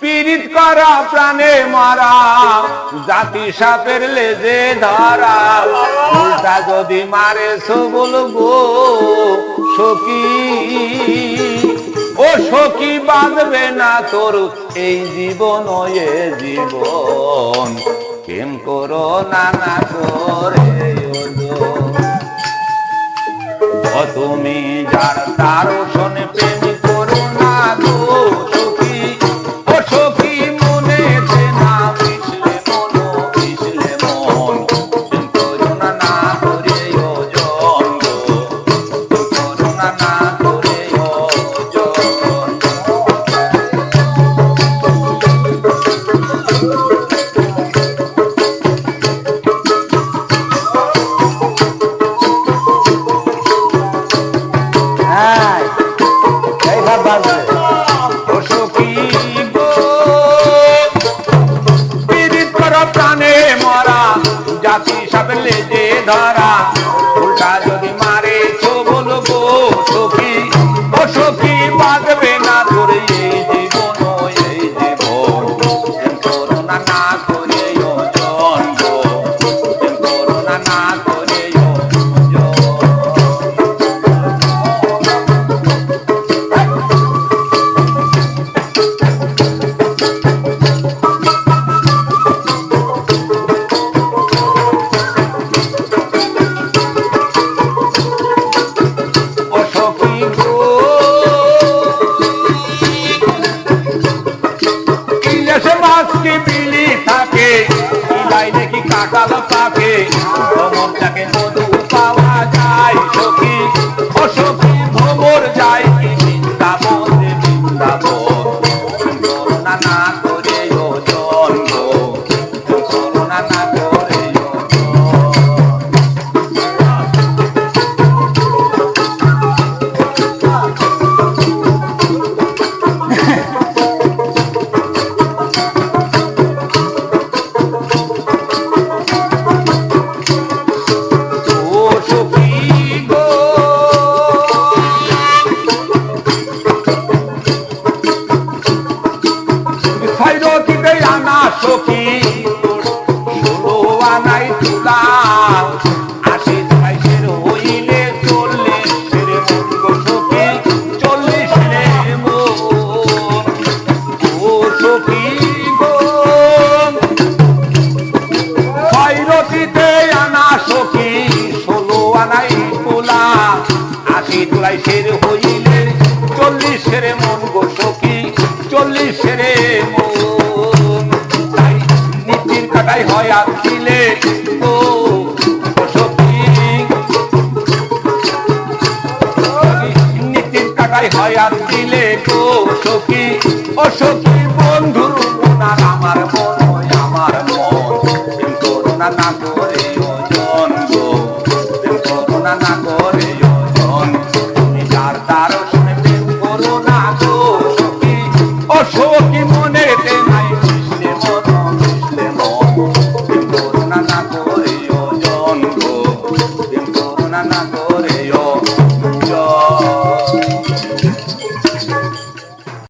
পীড়িত করা প্রাণে মারা জাতি সাপের লেজে ধরা উল্টা যদি মারে বলবো সখী ও সখী বাঁধবে না তোর এই জীবন এ জীবন প্রেম করো না না করে তুমি যার তার শোনে প্রেম করো না গো সখী ও সখী মনে না মিশলে মন প্রেম করো না না করে ওজন গো করো না না করে ওজন জাতি সাপের লেজে ধরা উল্টা যদি মারে বলবো সখী ও সখী বাঁধবে না তোর এই জীবন করো না না করে ওজন গো করো না না করে বিলি থাকে নাকি কাকাল পাকে ভ্রমণটাকে মধু পাওয়া যায় সখী ও সখী ভ্রমর যায় কি বৃন্দাবন করো না না করে ওজন গো করো না না করে সখী ষোলো আনাই তুলা ৮০ পয়সের হইলে ৪০ মন গো সখী ৪০ মন ও সখী গো খয়রতিতে আনা সখী ১৬ আনাই তুলা ৮০ পয়সের হইলে ৪০ মন গো সখী ৪০ মন কাটাই হয় আর দিলে ও সখী নীতির কাটাই হয় আর দিলে গো সখী ও সখী বন্ধুর মন আর আমার মন করো না না করে